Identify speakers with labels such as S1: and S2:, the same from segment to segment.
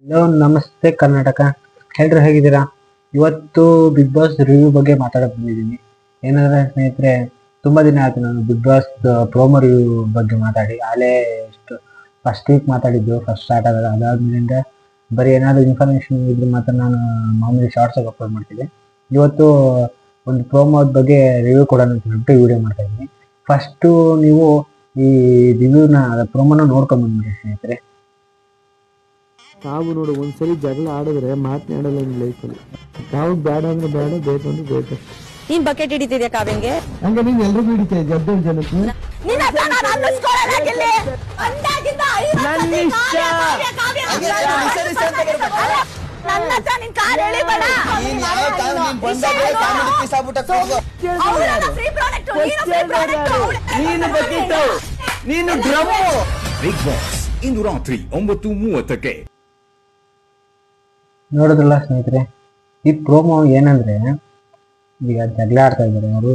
S1: Hello ನಮಸ್ತೆ ಕರ್ನಾಟಕ. ಎಲ್ರು ಹೇಗಿದ್ದೀರಾ? ಇವತ್ತು ಬಿಗ್ ಬಾಸ್ ರಿವ್ಯೂ ಬಗ್ಗೆ ಮಾತಾಡಕ್ ಬಂದಿದ್ದೀನಿ. ಏನಂದ್ರೆ ಸ್ನೇಹಿತರೆ, ತುಂಬಾ ದಿನ ಆಯ್ತು ನಾನು ಬಿಗ್ ಬಾಸ್ ಪ್ರೋಮೋ ರಿವ್ಯೂ ಬಗ್ಗೆ ಮಾತಾಡಿ. ಆಲೇ ಎಷ್ಟು ಫಸ್ಟ್ ವೀಕ್ ಮಾತಾಡಿದ್ದು, ಫಸ್ಟ್ ಸ್ಟಾರ್ಟ್ ಆದಾಗ. ಅದಾದ್ಮೇಲಿಂದ ಬರೀ ಏನಾದ್ರು ಇನ್ಫಾರ್ಮೇಶನ್ ಇದ್ರೆ ಮಾತ್ರ ನಾನು ಮಾಮೂಲಿ ಶಾರ್ಟ್ಸ್ ಆಗಿ ಅಪ್ಲೋಡ್ ಮಾಡ್ತಿದ್ದೆ. ಇವತ್ತು ಒಂದು ಪ್ರೋಮೋದ ಬಗ್ಗೆ ರಿವ್ಯೂ ಕೊಡೋಣ ಅಂತ ಹೇಳ್ಬಿಟ್ಟು ವಿಡಿಯೋ ಮಾಡ್ತಾ ಇದ್ದೀನಿ. ಫಸ್ಟು ನೀವು ಈ ರಿವ್ಯೂನ ಪ್ರೋಮೋನ ನೋಡ್ಕೊಂಡ್ ಬಂದ್ಬಿಡಿ ಸ್ನೇಹಿತರೆ.
S2: ನಾವು ನೋಡು ಒಂದ್ಸರಿ ಜಗಳ ಆಡಿದ್ರೆ ಮಾತನಾಡಲ್ಲ ನಿಮ್ ಲೈಫಲ್ಲಿ. ನಾವು ಬೇಡ ಅಂದ್ರೆ ಬೇಡ, ಬೇಕು ಅಂದ್ರೆ ಬೇಕು.
S3: ನೀನ್ ಬಕೆಟ್ ಹಿಡಿತಿದ್ಯಾ ಕಾವ್ಯಂಗೆ?
S2: ಹಂಗ ನೀನ್ ಎಲ್ರಿಗೂ ಹಿಡಿತೀಯ ಗೆದ್ದ ಜನಕ್ಕೆ.
S4: ನೀನು ಬಕೆಟ್, ನೀನು ಡ್ರಮ್. ಬಿಗ್ ಬಾಸ್ ಇಂದು ರಾತ್ರಿ 9:30ಕ್ಕೆ.
S1: ನೋಡಿದ್ರಲ್ಲ ಸ್ನೇಹಿತರೆ, ಈ ಪ್ರೋಮೋ ಏನಂದ್ರೆ, ಈಗ ಜಗಳ ಆಡ್ತಾ ಇದ್ದಾರೆ ಅವರು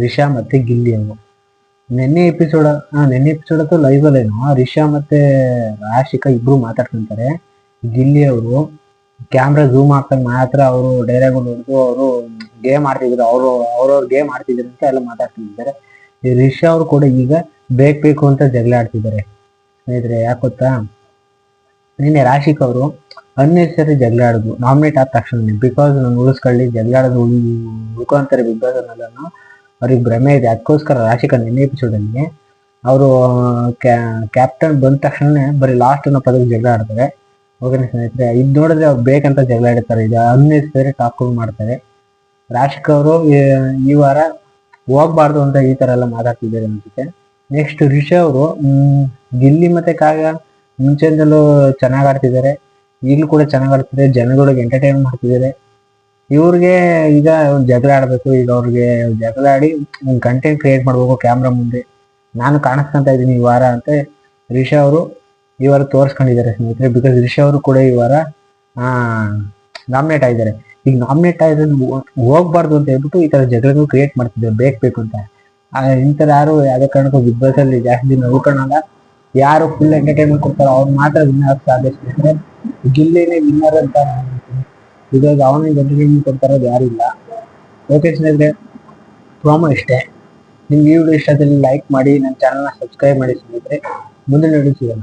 S1: ರಿಷಾ ಮತ್ತೆ ಗಿಲ್ಲಿ ಅವರು. ನೆನ್ನೆ ಎಪಿಸೋಡ್ ಅಂತೂ ಲೈವ್ ಅಲ್ಲೇನೋ ರಿಷಾ ಮತ್ತೆ ರಾಶಿಕಾ ಇಬ್ರು ಮಾತಾಡ್ಕೊಂತಾರೆ. ಗಿಲ್ಲಿ ಅವರು ಕ್ಯಾಮ್ರಾ ಝೂಮ್ ಹಾಕೊಂಡು ಮಾತ್ರ ಅವರು ಡೈಲಾಗ್ ಹೊಡೆದು ಅವರು ಗೇಮ್ ಆಡ್ತಿದ್ರು, ಅವ್ರವ್ರ ಗೇಮ್ ಆಡ್ತಿದ್ರು ಅಂತ ಎಲ್ಲ ಮಾತಾಡ್ತಿದ್ದಾರೆ. ಈ ರಿಷಾ ಅವರು ಕೂಡ ಈಗ ಬೇಕು ಅಂತ ಜಗಳ ಆಡ್ತಿದ್ದಾರೆ ಸ್ನೇಹಿತರೆ. ಯಾಕೆ ಗೊತ್ತಾ, ನಿನ್ನೆ ರಾಶಿಕ್ ಅವರು ಅನ್ನೆಸರಿ ಜಗಳ ಆಡಿದ್ರು ನಾಮಿನೇಟ್ ಆದ ತಕ್ಷಣ. ಬಿಕಾಸ್ ನಾನು ಉಳಿಸ್ಕೊಳ್ಳಿ, ಜಗಳ ಆಡೋದು ಉಳ್ಕೊಂತಾರೆ ಬಿಗ್ ಬಾಸ್ ಅನ್ನೋದನ್ನು ಅವ್ರಿಗೆ ಭ್ರಮೆ ಇದೆ. ಅದಕ್ಕೋಸ್ಕರ ರಾಶಿಕಾ ನಿನ್ನೆ ಎಪಿಸೋಡಲ್ಲಿ ಅವರು ಕ್ಯಾಪ್ಟನ್ ಬಂದ ತಕ್ಷಣ ಬರೀ ಲಾಸ್ಟ್ ಅನ್ನೋ ಪದಕ್ಕೆ ಜಗಳ ಆಡ್ತಾರೆ. ಓಕೆನಾ ಸ್ನೇಹಿತರೆ, ಇದು ನೋಡಿದ್ರೆ ಅವ್ರು ಬೇಕಂತ ಜಗಳ ಆಡ್ತಾರೆ, ಇದು ಅನ್ನೆಸರಿ ಟಾಪ್ ಮಾಡ್ತಾರೆ. ರಾಶಿಕಾ ಅವರು ಈ ವಾರ ಹೋಗ್ಬಾರ್ದು ಅಂತ ಈ ತರ ಎಲ್ಲ ಮಾತಾಡ್ತಿದ್ದಾರೆ ಅನ್ಸುತ್ತೆ. ನೆಕ್ಸ್ಟ್ ರಿಷಾ ಅವರು ಗಿಲ್ಲಿ ಮತ್ತೆ ಕಾವ್ಯ ಮುಂಚೆಯಿಂದಲೂ ಚೆನ್ನಾಗಿ ಆಡ್ತಿದ್ದಾರೆ, ಈಗಲೂ ಕೂಡ ಚೆನ್ನಾಗಿ ಆಡ್ತಿದ್ದಾರೆ, ಜನಗಳಿಗೆ ಎಂಟರ್ಟೈನ್ ಮಾಡ್ತಿದ್ದಾರೆ. ಇವ್ರಿಗೆ ಈಗ ಒಂದು ಜಗಳ ಆಡಬೇಕು, ಈಗ ಅವ್ರಿಗೆ ಜಗಳ ಆಡಿ ಒಂದು ಕಂಟೆಂಟ್ ಕ್ರಿಯೇಟ್ ಮಾಡ್ಬೇಕು ಕ್ಯಾಮ್ರಾ ಮುಂದೆ. ನಾನು ಕಾಣಿಸ್ಕೊಂತ ಇದ್ದೀನಿ ಈ ವಾರ ಅಂತ ರಿಷಾ ಅವರು ಈ ವಾರ ತೋರಿಸ್ಕೊಂಡಿದ್ದಾರೆ ಸ್ನೇಹಿತರೆ. ಬಿಕಾಸ್ ರಿಷಾ ಅವರು ಕೂಡ ಈ ವಾರ ನಾಮಿನೇಟ್ ಆಗಿದ್ದಾರೆ. ಈಗ ನಾಮಿನೇಟ್ ಆಗಿದ್ರೆ ಹೋಗ್ಬಾರ್ದು ಅಂತ ಹೇಳ್ಬಿಟ್ಟು ಈ ತರ ಜಗಳಗಳು ಕ್ರಿಯೇಟ್ ಮಾಡ್ತಿದ್ದಾರೆ ಬೇಕು ಅಂತ. ಇಂಥರ ಯಾರು ಯಾವುದೇ ಕಾರಣಕ್ಕೂ ಬಿಗ್ ಬಾಸ್ ಅಲ್ಲಿ ಜಾಸ್ತಿ ದಿನ ಉಳ್ಕೊಳ್ಳಲ್ಲ. ಯಾರು ಫುಲ್ ಎಂಟರ್ಟೈನ್ಮೆಂಟ್ ಕೊಡ್ತಾರೋ ಅವ್ರು ಮಾತ್ರ ವಿನ್ನರ್ ಸಾಧ್ಯ ಸ್ನೇಹಿತರೆ. ಗಿಲ್ಲಿನೇ ವಿನ್ನರ್ ಅಂತ ಬಿಕಾಸ್ ಅವನಿಗೆ ಎಂಟರ್ಟೈನ್ಮೆಂಟ್ ಕೊಡ್ತಾರೋದು ಯಾರು ಇಲ್ಲ. ಓಕೆ ಸ್ನೇಹಿತರೆ, ಪ್ರೋಮೋ ಇಷ್ಟೇ. ನಿಮ್ಗೆ ಈ ವಿಡಿಯೋ ಇಷ್ಟದಲ್ಲಿ ಲೈಕ್ ಮಾಡಿ, ನನ್ನ ಚಾನಲ್ನ ಸಬ್ಸ್ಕ್ರೈಬ್ ಮಾಡಿ ಸ್ನೇಹಿತರೆ. ಮುಂದಿನ ವಿಡಿಯೋ ಸಿಗೋಣ.